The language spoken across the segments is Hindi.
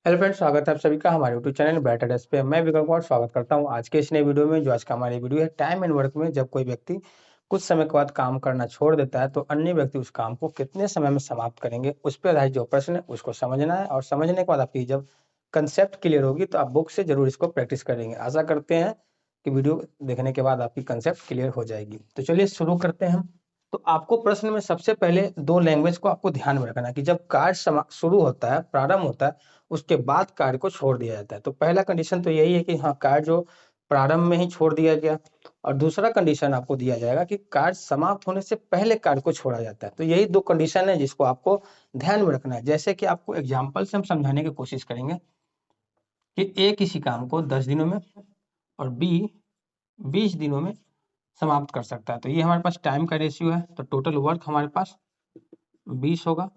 हेलो फ्रेंड्स, स्वागत है आप सभी का हमारे यूट्यूब चैनल बेटर डेस्क पे। मैं विकल्प कुमार स्वागत करता हूं आज के इस नए वीडियो में। जो आज का हमारी वीडियो है, टाइम एंड वर्क में जब कोई व्यक्ति कुछ समय के बाद काम करना छोड़ देता है तो अन्य व्यक्ति उस काम को कितने समय में समाप्त करेंगे, उस पर आधारित जो प्रश्न है उसको समझना है। और समझने के बाद आपकी जब कंसेप्ट क्लियर होगी तो आप बुक से जरूर इसको प्रैक्टिस करेंगे। आशा करते हैं कि वीडियो देखने के बाद आपकी कंसेप्ट क्लियर हो जाएगी। तो चलिए शुरू करते हैं हम। तो आपको प्रश्न में सबसे पहले दो लैंग्वेज को आपको ध्यान में रखना है कि जब कार्य शुरू होता है, प्रारंभ होता है, उसके बाद कार्य को छोड़ दिया जाता है। तो पहला कंडीशन तो यही है कि हाँ, कार्य जो प्रारंभ में ही छोड़ दिया गया। और दूसरा कंडीशन आपको दिया जाएगा कि कार्य समाप्त होने से पहले कार्य को छोड़ा जाता है। तो यही दो कंडीशन है जिसको आपको ध्यान में रखना है। जैसे कि आपको एग्जाम्पल से हम समझाने की कोशिश करेंगे कि ए किसी काम को 10 दिनों में और बी 20 दिनों में समाप्त कर सकता है। तो ये हमारे पास टाइम का रेशियो है। तो टोटल वर्क हमारे पास 20 होगा।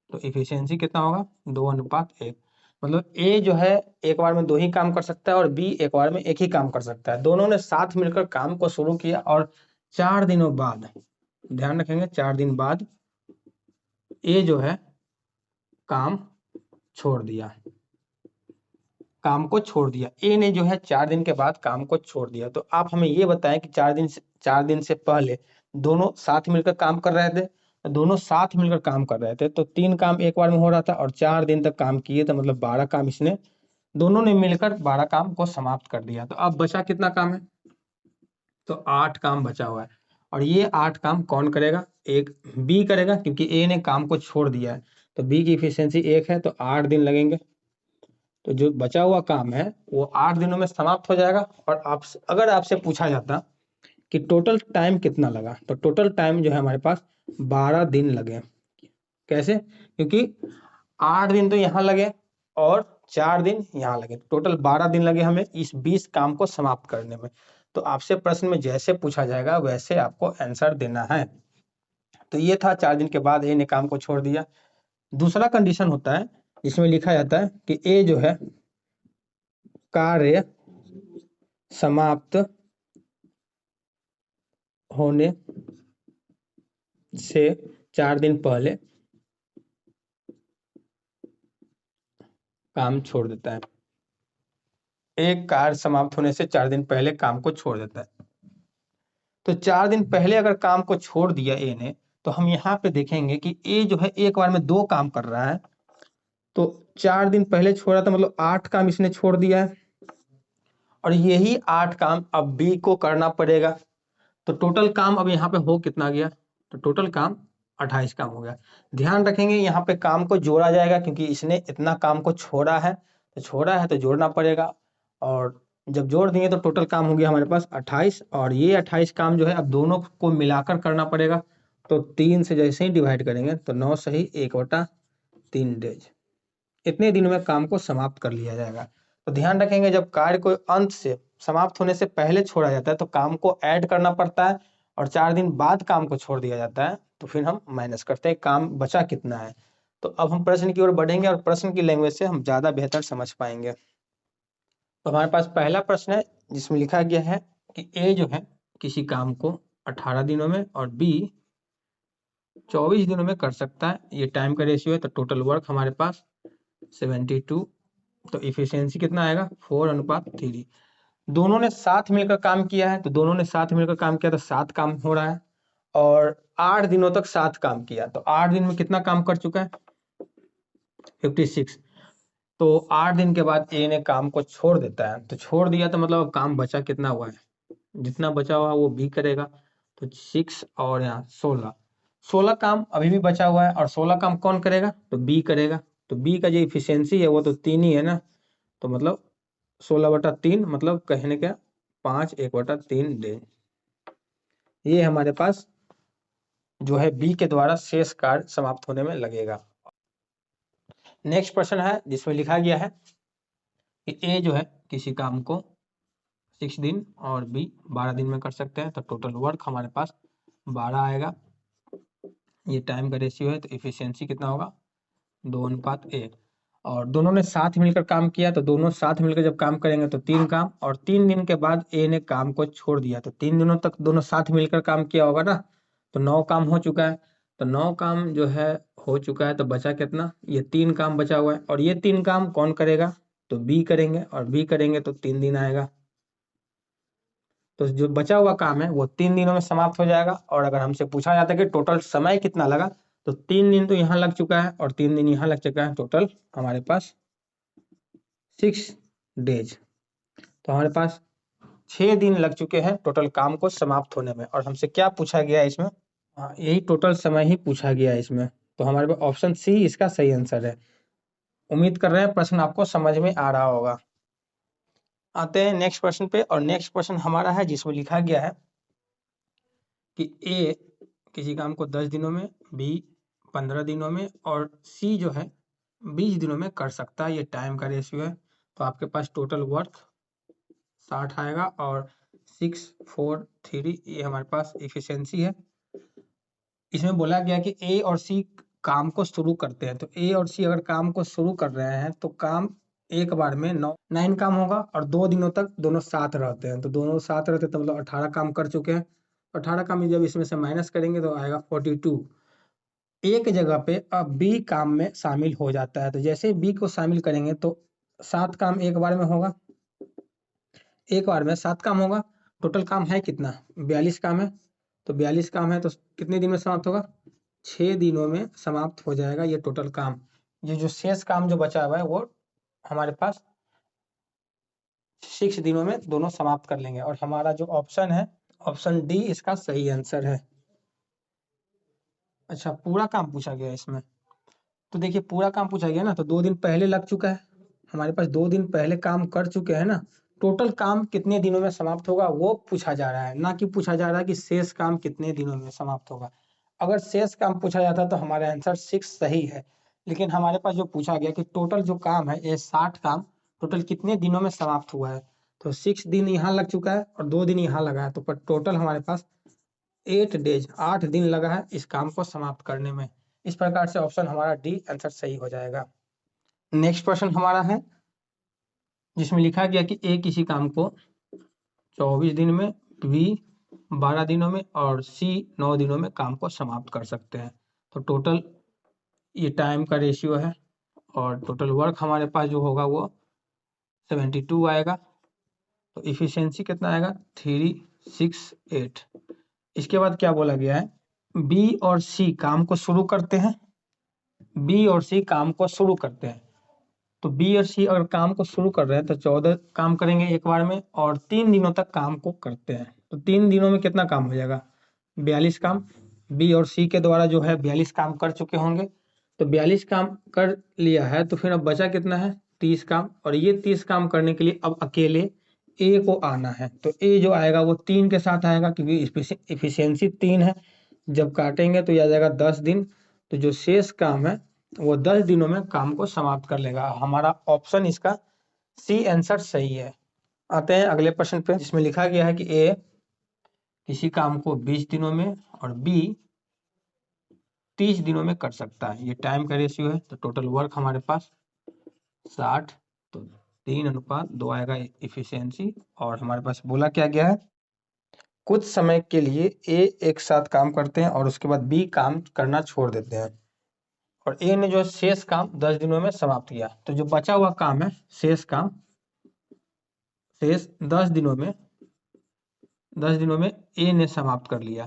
तो इफिशियंसी कितना होगा? 2:1। मतलब ए जो है एक बार में दो ही काम कर सकता है और बी एक बार में एक ही काम कर सकता है। दोनों ने साथ मिलकर काम को शुरू किया और 4 दिनों बाद, ध्यान रखेंगे, 4 दिन बाद ए जो है काम छोड़ दिया। काम को छोड़ दिया ए ने जो है 4 दिन के बाद काम को छोड़ दिया। तो आप हमें ये बताएं कि 4 दिन से पहले दोनों साथ मिलकर काम कर रहे थे। दोनों साथ मिलकर काम कर रहे थे तो 3 काम एक बार में हो रहा था और 4 दिन तक काम किए तो मतलब 12 काम इसने, दोनों ने मिलकर 12 काम को समाप्त कर दिया। तो अब बचा कितना काम है? तो 8 काम बचा हुआ है। और ये 8 काम कौन करेगा? एक बी करेगा, क्योंकि ए ने काम को छोड़ दिया है। तो बी की इफिशियंसी 1 है तो 8 दिन लगेंगे। तो जो बचा हुआ काम है वो 8 दिनों में समाप्त हो जाएगा। और आप अगर आपसे पूछा जाता कि टोटल टाइम कितना लगा, तो टोटल टाइम जो है हमारे पास 12 दिन लगे। कैसे? क्योंकि 8 दिन तो यहाँ लगे और 4 दिन यहाँ लगे, टोटल 12 दिन लगे हमें इस 20 काम को समाप्त करने में। तो आपसे प्रश्न में जैसे पूछा जाएगा वैसे आपको आंसर देना है। तो ये था 4 दिन के बाद ए ने काम को छोड़ दिया। दूसरा कंडीशन होता है जिसमें लिखा जाता है कि ए जो है कार्य समाप्त होने से 4 दिन पहले काम छोड़ देता है। एक कार्य समाप्त होने से 4 दिन पहले काम को छोड़ देता है। तो 4 दिन पहले अगर काम को छोड़ दिया ए ने, तो हम यहाँ पे देखेंगे कि ए जो है एक बार में 2 काम कर रहा है। तो 4 दिन पहले छोड़ा था मतलब 8 काम इसने छोड़ दिया है और यही 8 काम अब बी को करना पड़ेगा। तो टोटल काम अब यहाँ पे हो कितना गया? तो टोटल काम 28 काम हो गया। ध्यान रखेंगे यहाँ पे काम को जोड़ा जाएगा क्योंकि इसने इतना काम को छोड़ा है, तो छोड़ा है तो जोड़ना पड़ेगा। और जब जोड़ दिए तो टोटल काम हो गया हमारे पास 28। और ये 28 काम जो है अब दोनों को मिलाकर करना पड़ेगा। तो 3 से जैसे ही डिवाइड करेंगे तो 9 सही 1/3 डेज, इतने दिन में काम को समाप्त कर लिया जाएगा। तो ध्यान रखेंगे जब कार्य को अंत से समाप्त होने से पहले छोड़ा जाता है तो काम को ऐड करना पड़ता है और 4 दिन बाद काम को छोड़ दिया जाता है। तो फिर हम माइनस करते हैं काम बचा कितना है। तो अब हम प्रश्न की ओर बढ़ेंगे और प्रश्न की लैंग्वेज से हम ज्यादा बेहतर समझ पाएंगे। तो हमारे पास पहला प्रश्न है जिसमें लिखा गया है कि ए जो है किसी काम को 18 दिनों में और बी 24 दिनों में कर सकता है। ये टाइम का रेशियो है। तो टोटल वर्क हमारे पास 72। तो इफिशियंसी कितना आएगा? 4:3। दोनों ने साथ मिलकर काम किया है। तो दोनों ने साथ मिलकर काम किया तो 7 काम हो रहा है और 8 दिनों तक 7 काम किया। तो 8 दिन में कितना काम कर चुका है? 56। तो 8 दिन के बाद ए ने काम को छोड़ देता है। तो छोड़ दिया तो मतलब अब काम बचा कितना हुआ है? जितना बचा हुआ वो बी करेगा। तो 6 और यहाँ 16 काम अभी भी बचा हुआ है और 16 काम कौन करेगा? तो बी करेगा। तो बी का जो इफिशियंसी है वो तो 3 ही है ना। तो मतलब 16/3 मतलब कहने का 5 1/3 डे। ये हमारे पास जो है बी के द्वारा शेष कार्य समाप्त होने में लगेगा। नेक्स्ट प्रश्न है जिसमें लिखा गया है कि ए जो है किसी काम को 6 दिन और बी 12 दिन में कर सकते हैं। तो टोटल वर्क हमारे पास 12 आएगा। ये टाइम का रेशियो है। तो इफिशियंसी कितना होगा? 2:1। और दोनों ने साथ मिलकर काम किया। तो दोनों साथ मिलकर जब काम करेंगे तो 3 काम, और 3 दिन के बाद ए ने काम को छोड़ दिया। तो 3 दिनों तक दोनों साथ मिलकर काम किया होगा ना। तो 9 काम हो चुका है। तो 9 काम जो है हो चुका है, तो बचा कितना, ये 3 काम बचा हुआ है, और ये 3 काम कौन करेगा, तो बी करेंगे, और बी करेंगे तो 3 दिन आएगा। तो जो बचा हुआ काम है वो 3 दिनों में समाप्त हो जाएगा। और अगर हमसे पूछा जाता है कि टोटल समय कितना लगा, तो 3 दिन तो यहाँ लग चुका है और 3 दिन यहाँ लग चुका है, टोटल हमारे पास 6 डेज। तो हमारे पास 6 दिन लग चुके हैं टोटल काम को समाप्त होने में। और हमसे क्या पूछा गया है इसमें, यही टोटल समय ही पूछा गया है इसमें। तो हमारे पास ऑप्शन सी इसका सही आंसर है। उम्मीद कर रहे हैं प्रश्न आपको समझ में आ रहा होगा। आते हैं नेक्स्ट प्रश्न पे, और नेक्स्ट प्रश्न हमारा है जिसमें लिखा गया है कि ए किसी काम को 10 दिनों में, बी 15 दिनों में, और सी जो है 20 दिनों में कर सकता है। ये टाइम का रेशियो है। तो आपके पास टोटल वर्क 60 आएगा, और 6 4 3 ये हमारे पास इफिशियंसी है। इसमें बोला गया कि ए और सी काम को शुरू करते हैं। तो ए और सी अगर काम को शुरू कर रहे हैं तो काम एक बार में 9 काम होगा, और 2 दिनों तक दोनों साथ रहते हैं। तो दोनों साथ रहते हैं तो मतलब 18 काम कर चुके हैं। 18 काम जब इसमें से माइनस करेंगे तो आएगा 42। एक जगह पे अब बी काम में शामिल हो जाता है। तो जैसे बी को शामिल करेंगे तो 7 काम एक बार में होगा, एक बार में 7 काम होगा। टोटल काम है कितना, 42 काम है। तो 42 काम है तो कितने दिन में समाप्त होगा, 6 दिनों में समाप्त हो जाएगा ये टोटल काम। ये जो शेष काम जो बचा हुआ है वो हमारे पास 6 दिनों में दोनों समाप्त कर लेंगे। और हमारा जो ऑप्शन है, ऑप्शन डी इसका सही आंसर है। अच्छा, पूरा काम पूछा गया है इसमें। तो देखिए पूरा काम पूछा गया ना, तो 2 दिन पहले लग चुका है हमारे पास, 2 दिन पहले काम कर चुके हैं ना। टोटल काम कितने दिनों में समाप्त होगा वो पूछा जा रहा है, ना कि पूछा जा रहा है कि शेष काम कितने दिनों में समाप्त होगा। अगर शेष काम पूछा जाता तो हमारा आंसर 6 सही है। लेकिन हमारे पास जो पूछा गया कि टोटल जो काम है ये 60 काम टोटल कितने दिनों में समाप्त हुआ है। तो 6 दिन यहाँ लग चुका है और 2 दिन यहाँ लगा है, तो पर टोटल हमारे पास 8 डेज 8 दिन लगा है इस काम को समाप्त करने में। इस प्रकार से ऑप्शन हमारा डी आंसर सही हो जाएगा। नेक्स्ट प्रश्न हमारा है जिसमें लिखा गया कि ए किसी काम को 24 दिन में, बी 12 दिनों में, और सी 9 दिनों में काम को समाप्त कर सकते हैं। तो टोटल ये टाइम का रेशियो है, और टोटल वर्क हमारे पास जो होगा वो 72 आएगा। तो इफिशियंसी कितना आएगा, 368। इसके बाद क्या बोला गया है, बी और सी काम को शुरू करते हैं, बी और सी काम को शुरू करते हैं। तो बी और सी अगर काम को शुरू कर रहे हैं तो 14 काम करेंगे एक बार में, और 3 दिनों तक काम को करते हैं। तो 3 दिनों में कितना काम हो जाएगा, 42 काम। बी और सी के द्वारा जो है 42 काम कर चुके होंगे। तो 42 काम कर लिया है तो फिर अब बचा कितना है, 30 काम। और ये 30 काम करने के लिए अब अकेले ए को आना है। तो ए जो आएगा वो 3 के साथ आएगा, क्योंकि इफिशियंसी 3 है। जब काटेंगे तो यह आ जाएगा 10 दिन। तो जो शेष काम है वो 10 दिनों में काम को समाप्त कर लेगा। हमारा ऑप्शन इसका सी आंसर सही है। आते हैं अगले प्रश्न पे जिसमें लिखा गया है कि ए किसी काम को 20 दिनों में और बी 30 दिनों में कर सकता है। ये टाइम का रेशियो है। तो टोटल वर्क हमारे पास 60, तो 3:2 आएगा इफिशियंसी। और हमारे पास बोला क्या गया है, कुछ समय के लिए ए एक साथ काम करते हैं और उसके बाद बी काम करना छोड़ देते हैं, और ए ने जो शेष काम 10 दिनों में समाप्त किया। तो जो बचा हुआ काम है शेष काम, शेष 10 दिनों में, 10 दिनों में ए ने समाप्त कर लिया।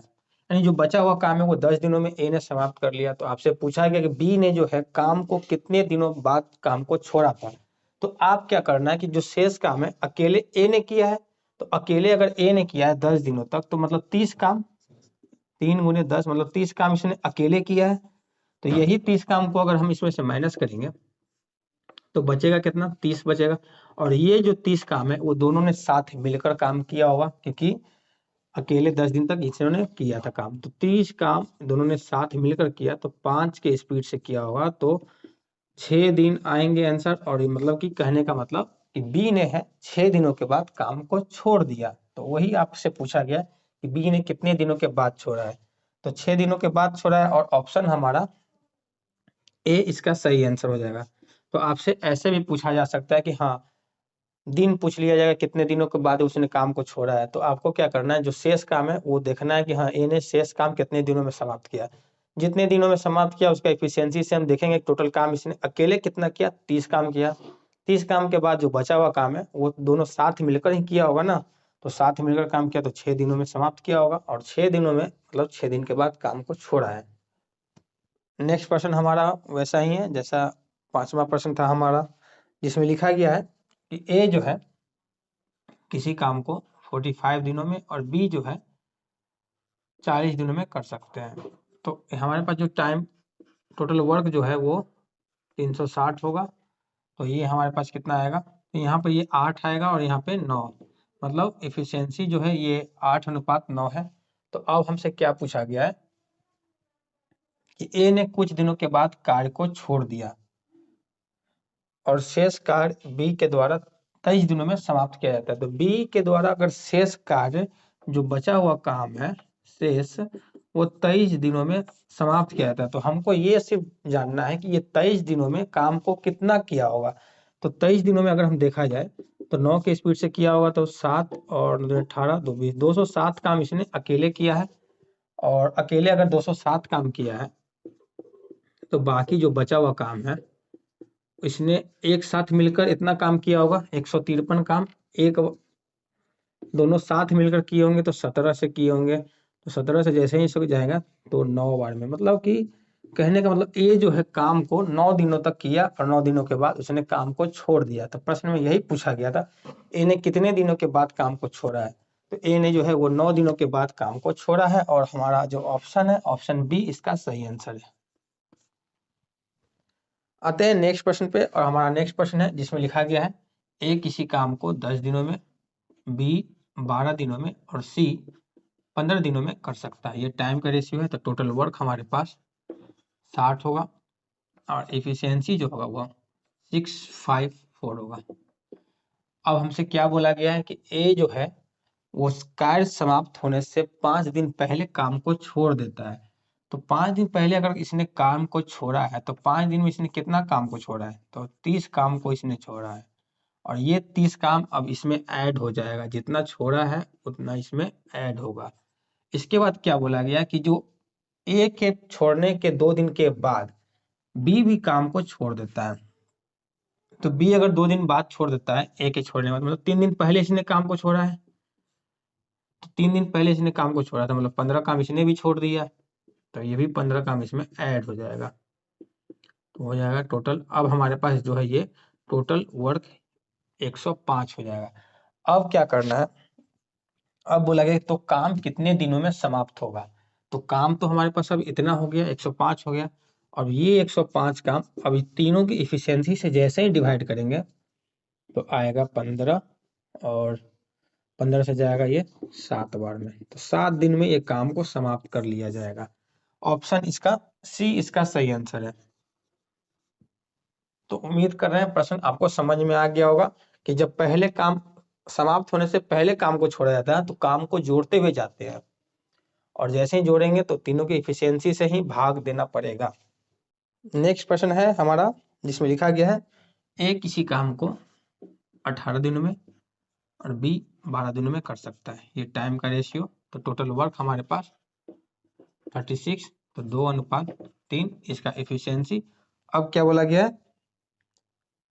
यानी जो बचा हुआ काम है वो 10 दिनों में ए ने समाप्त कर लिया। तो आपसे पूछा गया कि बी ने जो है काम को कितने दिनों बाद काम को छोड़ा था। तो आप क्या करना है कि जो शेष काम है अकेले ए ने किया है। तो अकेले अगर ए ने किया है 10 दिनों तक, तो मतलब 30 काम, 3 गुने 10 मतलब 30 काम इसने अकेले किया है। तो यही 30 काम को अगर हम इसमें से माइनस करेंगे तो बचेगा कितना, 30 बचेगा। और ये जो 30 काम है वो दोनों ने साथ मिलकर काम किया होगा, क्योंकि अकेले 10 दिन तक इन्होंने किया था काम। तो 30 काम दोनों ने साथ मिलकर किया, तो 5 के स्पीड से किया होगा। तो 6 दिन आएंगे आंसर। और ये मतलब कि कहने का मतलब कि बी ने है 6 दिनों के बाद काम को छोड़ दिया। तो वही आपसे पूछा गया कि बी ने कितने दिनों के बाद छोड़ा है। तो 6 दिनों के बाद छोड़ा है, और ऑप्शन हमारा ए इसका सही आंसर हो जाएगा। तो आपसे ऐसे भी पूछा जा सकता है कि हाँ, दिन पूछ लिया जाएगा कितने दिनों के बाद उसने काम को छोड़ा है। तो आपको क्या करना है, जो शेष काम है वो देखना है कि हाँ ए ने शेष काम कितने दिनों में समाप्त किया। जितने दिनों में समाप्त किया उसका एफिशिएंसी से हम देखेंगे टोटल काम इसने अकेले कितना किया, 30 काम किया। 30 काम के बाद जो बचा हुआ काम है वो दोनों साथ मिलकर ही किया होगा ना, तो साथ मिलकर काम किया तो 6 दिनों में समाप्त किया होगा, और 6 दिनों में मतलब 6 दिन के बाद काम को छोड़ा है। नेक्स्ट प्रश्न हमारा वैसा ही है जैसा 5वां प्रश्न था हमारा, जिसमें लिखा गया है कि ए जो है किसी काम को 45 दिनों में और बी जो है 40 दिनों में कर सकते हैं। तो हमारे पास जो टाइम टोटल वर्क जो है वो 360 होगा, तो ये हमारे पास कितना आएगा, तो यहाँ पे ये 8 आएगा और यहाँ पे 9, मतलब एफिशिएंसी जो है ये 8:9 है। तो अब हमसे क्या पूछा गया है कि ए ने कुछ दिनों के बाद कार्य को छोड़ दिया और शेष कार्य बी के द्वारा 23 दिनों में समाप्त किया जाता है। तो बी के द्वारा अगर शेष कार्य जो बचा हुआ काम है शेष वो 23 दिनों में समाप्त किया जाता है। तो हमको ये सिर्फ जानना है कि ये 23 दिनों में काम को कितना किया होगा। तो 23 दिनों में अगर हम देखा जाए तो 9 के स्पीड से किया होगा तो 7 और 18 2 20 207 काम इसने अकेले किया है, और अकेले अगर 207 काम किया है तो बाकी जो बचा हुआ काम है इसने एक साथ मिलकर इतना काम किया होगा 153 काम, एक दोनों साथ मिलकर किए होंगे तो 17 से किए होंगे, तो 17 से जैसे ही सो जाएगा तो 9 बार में, मतलब कि कहने का मतलब ए जो है काम को 9 दिनों तक किया और 9 दिनों के बाद उसने काम को छोड़ दिया। तो प्रश्न में यही पूछा गया था ए ने कितने दिनों के बाद काम को छोड़ा है, तो ए ने जो है वो 9 दिनों के बाद काम को छोड़ा है, और हमारा जो ऑप्शन है ऑप्शन बी इसका सही आंसर है। आते हैं नेक्स्ट प्रश्न पे, और हमारा नेक्स्ट प्रश्न है जिसमें लिखा गया है ए किसी काम को 10 दिनों में, बी 12 दिनों में और सी 15 दिनों में कर सकता है। ये टाइम का रेशियो है, तो टोटल वर्क हमारे पास 60 होगा और एफिशिएंसी जो होगा वो 654 होगा। अब हमसे क्या बोला गया है कि ए जो है वो कार्य समाप्त होने से 5 दिन पहले काम को छोड़ देता है। तो 5 दिन पहले अगर इसने काम को छोड़ा है तो 5 दिन में इसने कितना काम को छोड़ा है, तो 30 काम को इसने छोड़ा है, और ये 30 काम अब इसमें ऐड हो जाएगा, जितना छोड़ा है उतना इसमें ऐड होगा। इसके बाद क्या बोला गया कि जो ए के छोड़ने के 2 दिन के बाद बी भी काम को छोड़ देता है। तो बी अगर 2 दिन बाद छोड़ देता है ए के छोड़ने के बाद, मतलब 3 दिन पहले इसने काम को छोड़ा है, तो 3 दिन पहले इसने काम को छोड़ा था, मतलब 15 काम इसने भी छोड़ दिया, तो ये भी 15 काम इसमें ऐड हो जाएगा, तो हो जाएगा टोटल। अब हमारे पास जो है ये टोटल वर्क 105 हो जाएगा। अब क्या करना है, अब बोला गया तो काम कितने दिनों में समाप्त होगा, तो काम तो हमारे पास अब इतना हो गया 105 हो गया। अब ये 105 काम अभी तीनों की इफिशियंसी से जैसे ही डिवाइड करेंगे तो आएगा 15, और 15 से जाएगा ये 7 बार में, तो 7 दिन में ये काम को समाप्त कर लिया जाएगा। ऑप्शन इसका सी इसका सही आंसर है। तो उम्मीद कर रहे हैं प्रश्न आपको समझ में आ गया होगा कि जब पहले काम समाप्त होने से पहले काम को छोड़ा जाता है तो काम को जोड़ते हुए जाते हैं, और जैसे ही जोड़ेंगे तो तीनों की इफिशियंसी से ही भाग देना पड़ेगा। नेक्स्ट प्रश्न है हमारा जिसमें लिखा गया है ए किसी काम को 18 दिनों में और बी 12 दिनों में कर सकता है। ये टाइम का रेशियो, तो टोटल वर्क हमारे पास 36, तो 2:3 इसका एफिशिएंसी। अब क्या बोला गया है,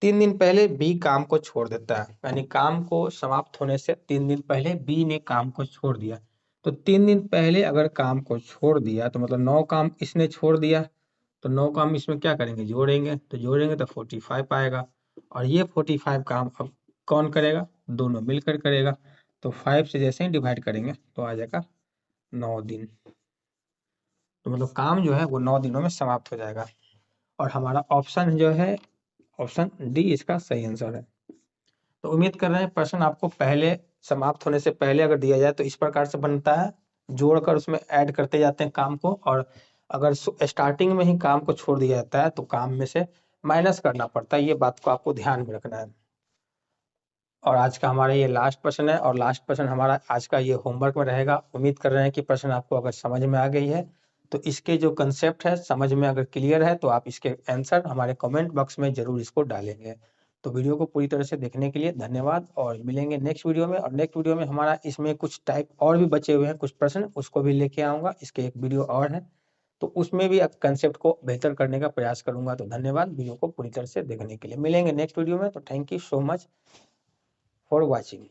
3 दिन पहले बी काम को छोड़ देता है, यानी काम को समाप्त होने से 3 दिन पहले बी ने काम को छोड़ दिया। तो 3 दिन पहले अगर काम को छोड़ दिया तो मतलब 9 काम इसने छोड़ दिया, तो 9 काम इसमें क्या करेंगे, जोड़ेंगे, तो जोड़ेंगे तो 45 आएगा, और ये 45 काम अब कौन करेगा, दोनों मिलकर करेगा, तो 5 से जैसे ही डिवाइड करेंगे तो आ जाएगा 9 दिन, तो मतलब काम जो है वो 9 दिनों में समाप्त हो जाएगा, और हमारा ऑप्शन जो है ऑप्शन डी इसका सही आंसर है। तो उम्मीद कर रहे हैं प्रश्न आपको पहले समाप्त होने से पहले अगर दिया जाए तो इस प्रकार से बनता है, जोड़कर उसमें ऐड करते जाते हैं काम को, और अगर स्टार्टिंग में ही काम को छोड़ दिया जाता है तो काम में से माइनस करना पड़ता है, ये बात को आपको ध्यान में रखना है। और आज का हमारा ये लास्ट प्रश्न है, और लास्ट प्रश्न हमारा आज का ये होमवर्क में रहेगा। उम्मीद कर रहे हैं कि प्रश्न आपको अगर समझ में आ गई है तो इसके जो कंसेप्ट है समझ में अगर क्लियर है तो आप इसके आंसर हमारे कमेंट बॉक्स में जरूर इसको डालेंगे। तो वीडियो को पूरी तरह से देखने के लिए धन्यवाद, और मिलेंगे नेक्स्ट वीडियो में। और नेक्स्ट वीडियो में हमारा इसमें कुछ टाइप और भी बचे हुए हैं कुछ प्रश्न, उसको भी लेके आऊंगा, इसके एक वीडियो और है। तो उसमें भी कंसेप्ट को बेहतर करने का प्रयास करूंगा। तो धन्यवाद वीडियो को पूरी तरह से देखने के लिए। मिलेंगे नेक्स्ट वीडियो में। तो thank you so much for watching.